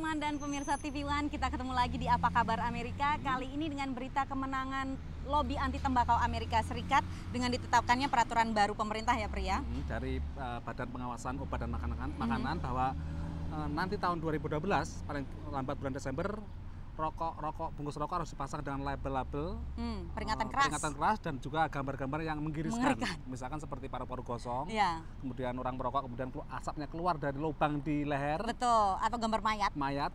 teman-teman dan pemirsa TV One, kita ketemu lagi di Apa Kabar Amerika. Kali ini dengan berita kemenangan lobi anti tembakau Amerika Serikat dengan ditetapkannya peraturan baru pemerintah ya Pria. Dari Badan Pengawasan Obat dan Makanan bahwa nanti tahun 2012 paling lambat bulan Desember bungkus rokok harus dipasang dengan label-label peringatan keras dan juga gambar-gambar yang menggiriskan. Misalkan seperti paru-paru gosong, kemudian orang merokok, kemudian asapnya keluar dari lubang di leher. Betul, atau gambar mayat,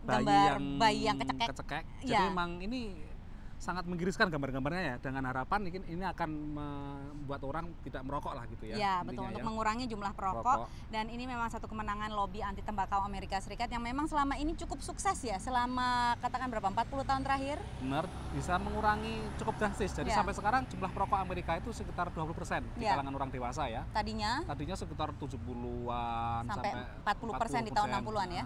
bayi yang kecekek. Jadi memang ini sangat menggiriskan gambar-gambarnya ya, dengan harapan ini akan membuat orang tidak merokok lah gitu ya. Ya betul, untuk mengurangi jumlah perokok. Dan ini memang satu kemenangan lobi anti tembakau Amerika Serikat yang memang selama ini cukup sukses ya, selama katakan berapa, 40 tahun terakhir? Benar, bisa mengurangi cukup drastis. Jadi sampai sekarang jumlah perokok Amerika itu sekitar 20% di kalangan orang dewasa ya. Tadinya sekitar 70-an sampai 40% di tahun 60-an ya.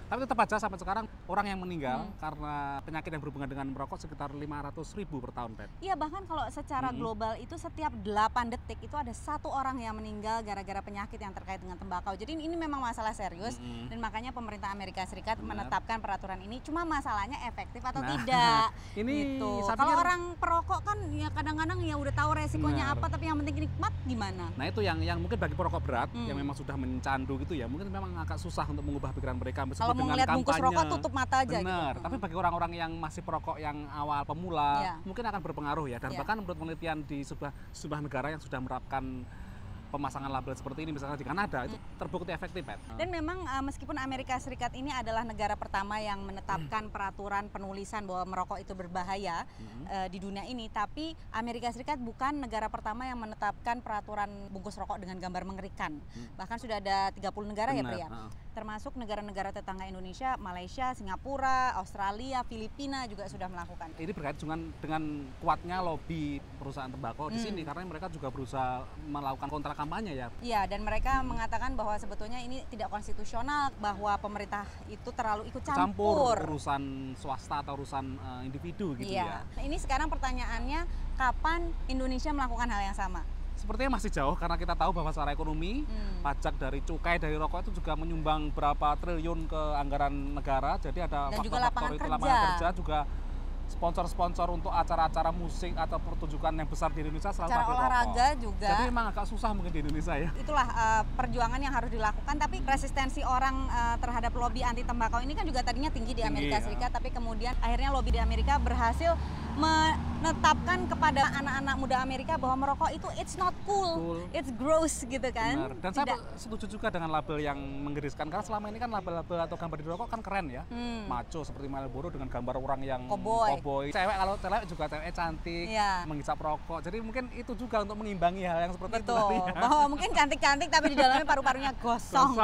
Tapi tetap aja sampai sekarang orang yang meninggal karena penyakit yang berhubungan dengan merokok sekitar 500.000 per tahun, Pet. Iya, bahkan kalau secara global itu setiap 8 detik itu ada 1 orang yang meninggal gara-gara penyakit yang terkait dengan tembakau. Jadi ini memang masalah serius dan makanya pemerintah Amerika Serikat menetapkan peraturan ini. Cuma masalahnya efektif atau tidak. Ini gitu. Kalau orang perokok kan ya kadang-kadang ya udah tahu resikonya apa, tapi yang penting nikmat gimana? Nah itu yang mungkin bagi perokok berat yang memang sudah mencandu gitu ya, mungkin memang agak susah untuk mengubah pikiran mereka. Kalau mau ngeliat bungkus rokok tutup mata aja. Bener, gitu. Tapi bagi orang-orang yang masih perokok yang awal pemula mungkin akan berpengaruh ya. Dan bahkan menurut penelitian di sebuah negara yang sudah menerapkan pemasangan label seperti ini, misalnya di Kanada, itu terbukti efektif, Pat. Dan memang meskipun Amerika Serikat ini adalah negara pertama yang menetapkan peraturan penulisan bahwa merokok itu berbahaya di dunia ini, tapi Amerika Serikat bukan negara pertama yang menetapkan peraturan bungkus rokok dengan gambar mengerikan. Bahkan sudah ada 30 negara ya, Pria. Termasuk negara-negara tetangga Indonesia, Malaysia, Singapura, Australia, Filipina juga sudah melakukan. Ini berkait dengan kuatnya lobi perusahaan tembakau di sini, karena mereka juga berusaha melakukan kontra kampanye ya. Iya, dan mereka mengatakan bahwa sebetulnya ini tidak konstitusional, bahwa pemerintah itu terlalu ikut campur urusan swasta atau urusan individu gitu ya. Ini sekarang pertanyaannya, kapan Indonesia melakukan hal yang sama? Sepertinya masih jauh, karena kita tahu bahwa secara ekonomi pajak dari cukai dari rokok itu juga menyumbang berapa triliun ke anggaran negara. Jadi ada faktor-faktor itu, lapangan kerja juga, sponsor-sponsor untuk acara-acara musik atau pertunjukan yang besar di Indonesia selalu pakai rokok. Olahraga juga. Jadi memang agak susah mungkin di Indonesia ya. Itulah perjuangan yang harus dilakukan, tapi resistensi orang terhadap lobi anti tembakau ini kan juga tadinya tinggi di Amerika Serikat, tapi kemudian akhirnya lobi di Amerika berhasil menetapkan kepada anak-anak muda Amerika bahwa merokok itu it's not cool. It's gross gitu kan. Benar. Dan saya setuju juga dengan label yang menggeriskan, karena selama ini kan label-label atau gambar di rokok kan keren ya. Maco seperti Marlboro dengan gambar orang yang cowboy. Cewek, kalau cewek juga cewek cantik, menghisap rokok. Jadi mungkin itu juga untuk mengimbangi hal yang seperti itu tadi ya. Bahwa mungkin cantik-cantik tapi di dalamnya paru-parunya gosong.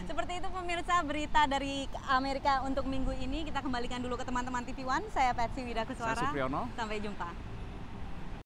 Seperti itu pemirsa berita dari Amerika untuk minggu ini. Kita kembalikan dulu ke teman-teman TV One. Saya Patsy Widakuswara. Saya Supriyono. Sampai jumpa.